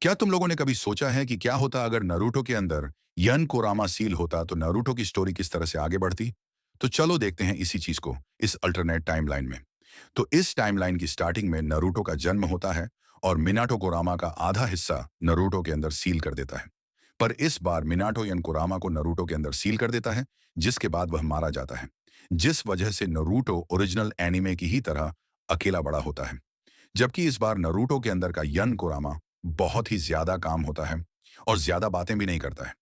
क्या तुम लोगों ने कभी सोचा है कि क्या होता अगर नारुतो के अंदर यन कोरामा सील होता तो नारुतो की स्टोरी किस तरह से आगे बढ़ती? तो चलो देखते हैं इसी चीज को इस अल्टरनेट टाइमलाइन में। तो इस टाइमलाइन की स्टार्टिंग में नारुतो का जन्म होता है और मिनाटो कोरामा का आधा हिस्सा नारुतो के अंदर सील कर देता है। पर इस बार मिनाटो यन कोरामा को नारुतो के अंदर सील कर देता है, जिसके बाद वह मारा जाता है, जिस वजह से नारुतो ओरिजिनल एनिमे की ही तरह अकेला बड़ा होता है। जबकि इस बार नारुतो के अंदर का यन कोरामा बहुत ही ज्यादा काम होता है और ज्यादा बातें भी नहीं करता है।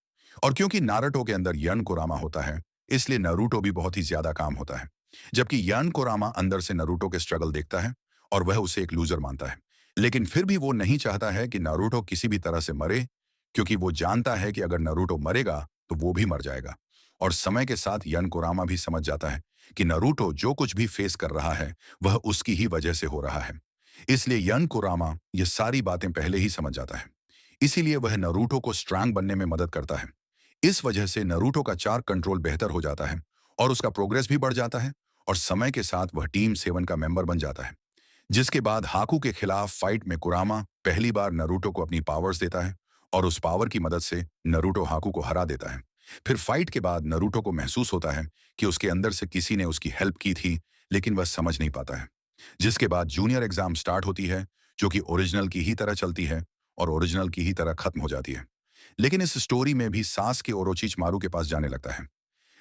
और क्योंकि नारुतो के अंदर यन कोरामा होता है, इसलिए नारुतो भी बहुत ही ज्यादा काम होता है। जबकि यन कोरामा अंदर से नारुतो के स्ट्रगल देखता है और वह उसे एक लूजर मानता है। लेकिन फिर भी वो नहीं चाहता है कि नारुतो किसी भी तरह से मरे, क्योंकि वो जानता है कि अगर नारुतो मरेगा तो वो भी मर जाएगा। और समय के साथ यन कोरामा भी समझ जाता है कि नारुतो जो कुछ भी फेस कर रहा है वह उसकी ही वजह से हो रहा है। इसलिए यन कुरामा ये सारी बातें पहले ही समझ जाता है। इसीलिए वह नरूटो को स्ट्रांग बनने में मदद करता है। इस वजह से नरूटो का चार कंट्रोल बेहतर हो जाता है और उसका प्रोग्रेस भी बढ़ जाता है और समय के साथ वह टीम 7 का मेंबर बन जाता है। जिसके बाद हाकू के खिलाफ फाइट में कुरामा पहली बार नरूटो को अपनी पावर्स देता है और उस पावर की मदद से नरूटो हाकू को हरा देता है। फिर फाइट के बाद नरूटो को महसूस होता है कि उसके अंदर से किसी ने उसकी हेल्प की थी, लेकिन वह समझ नहीं पाता है। जिसके बाद जूनियर एग्जाम स्टार्ट होती है, जो कि ओरिजिनल की ही तरह चलती है और ओरिजिनल की ही तरह खत्म हो जाती है। लेकिन इस स्टोरी में भी सास के मारू के पास जाने लगता है,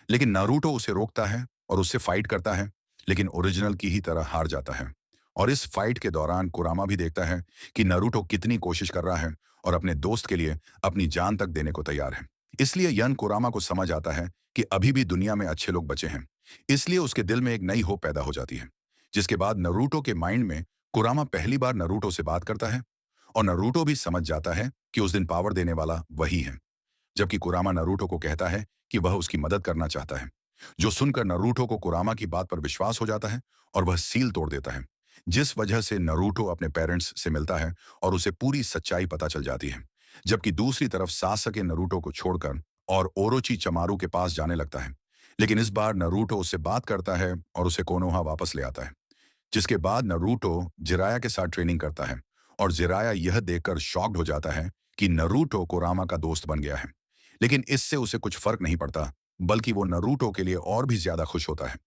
लेकिन नारुतो उसे रोकता है और उससे फाइट करता है, लेकिन ओरिजिनल की ही तरह हार जाता है। और इस फाइट के दौरान कुरामा भी देखता है कि नारुतो कितनी कोशिश कर रहा है और अपने दोस्त के लिए अपनी जान तक देने को तैयार है। इसलिए यन कुरामा को समझ आता है कि अभी भी दुनिया में अच्छे लोग बचे हैं। इसलिए उसके दिल में एक नई होप पैदा हो जाती है। जिसके बाद नारुतो के माइंड में कुरामा पहली बार नारुतो से बात करता है और नारुतो भी समझ जाता है कि उस दिन पावर देने वाला वही है। जबकि कुरामा नारुतो को कहता है कि वह उसकी मदद करना चाहता है, जो सुनकर नारुतो को कुरामा की बात पर विश्वास हो जाता है और वह सील तोड़ देता है। जिस वजह से नारुतो अपने पेरेंट्स से मिलता है और उसे पूरी सच्चाई पता चल जाती है। जबकि दूसरी तरफ सासके नारुतो को छोड़कर और ओरोची चमारू के पास जाने लगता है। लेकिन इस बार नारुतो उससे बात करता है और उसे कोनोहा वापस ले आता है। जिसके बाद नारुतो जिराया के साथ ट्रेनिंग करता है और जिराया यह देखकर शॉक्ड हो जाता है कि नारुतो कुरामा का दोस्त बन गया है। लेकिन इससे उसे कुछ फर्क नहीं पड़ता, बल्कि वो नारुतो के लिए और भी ज्यादा खुश होता है।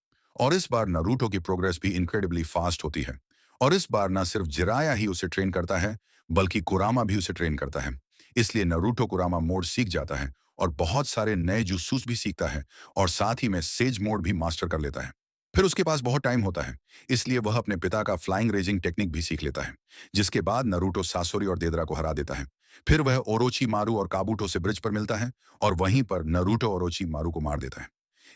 और इस बार नारुतो की प्रोग्रेस भी इनक्रेडिबली फास्ट होती है। और इस बार न सिर्फ जिराया ही उसे ट्रेन करता है, बल्कि कुरामा भी उसे ट्रेन करता है। इसलिए नारुतो कुरामा मोड सीख जाता है और बहुत सारे नए जुत्सुस भी सीखता है और साथ ही में सेज मोड भी मास्टर कर लेता है। फिर उसके पास बहुत टाइम होता है, इसलिए वह अपने पिता का फ्लाइंग रेजिंग टेक्निक भी सीख लेता है। जिसके बाद नारुतो सासोरी और देदरा को हरा देता है। फिर वह ओरोची मारू और काबूटो से ब्रिज पर मिलता है और वहीं पर नारुतो ओरोची मारू को मार देता है।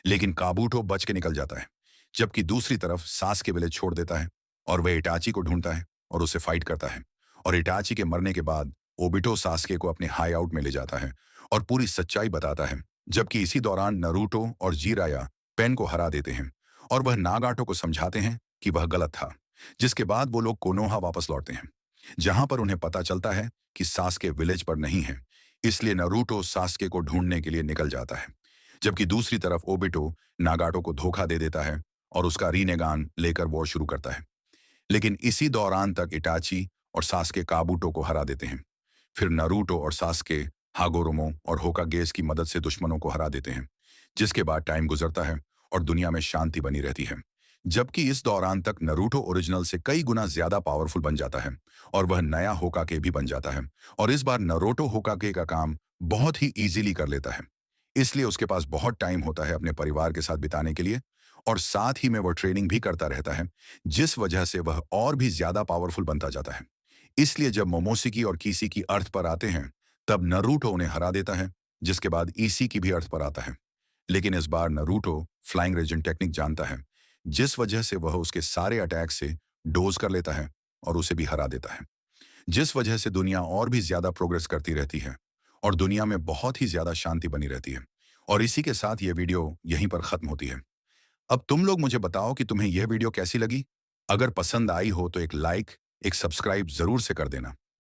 लेकिन काबूटो बच के निकल जाता है, जबकि दूसरी तरफ सास विलेज छोड़ देता है और वह इटाची को ढूंढता है और उससे फाइट करता है। और इटाची के मरने के बाद ओबिटो सास्के को अपने हाई आउट में ले जाता है और पूरी सच्चाई बताता है। जबकि इसी दौरान नारुतो और जीराया पेन को हरा देते हैं और वह नागाटो को समझाते हैं कि वह गलत था। जिसके बाद वो लोग कोनोहा वापस लौटते हैं, जहां पर उन्हें पता चलता है कि सास्के विलेज पर नहीं है। इसलिए नारुतो सास्के को ढूंढने के लिए निकल जाता है। जबकि दूसरी तरफ ओबिटो नागाटो को धोखा दे देता है और उसका रीनेगान लेकर वॉर शुरू करता है। लेकिन इसी दौरान तक इटाची और सास्के काबूटो को हरा देते हैं। फिर नारुतो और सास्के हागोरोमो और होकागेस की मदद से दुश्मनों को हरा देते हैं। जिसके बाद टाइम गुजरता है और दुनिया में शांति बनी रहती है। जबकि इस दौरान तक नारुतो ओरिजिनल से कई गुना ज्यादा पावरफुल बन जाता है और वह नया होकागे भी बन जाता है। और इस बार नारुतो होकागे का काम बहुत ही इजीली कर लेता है। इसलिए उसके पास बहुत टाइम होता है अपने परिवार के साथ बिताने के लिए और साथ ही में वह ट्रेनिंग भी करता रहता है, जिस वजह से वह और भी ज्यादा पावरफुल बनता जाता है। इसलिए जब मोमोसिकी और कीसी की अर्थ पर आते हैं, तब नारुतो उन्हें हरा देता है। जिसके बाद ईसी की भी अर्थ पर आता है। लेकिन इस बार नारुतो फ्लाइंग रेजिन टेक्निक जानता है, जिस वजह से वह उसके सारे अटैक से डोज कर लेता है और उसे भी हरा देता है। जिस वजह से दुनिया और भी ज्यादा प्रोग्रेस करती रहती है और दुनिया में बहुत ही ज्यादा शांति बनी रहती है। और इसी के साथ यह वीडियो यहीं पर खत्म होती है। अब तुम लोग मुझे बताओ कि तुम्हें यह वीडियो कैसी लगी। अगर पसंद आई हो तो एक लाइक, एक सब्सक्राइब जरूर से कर देना।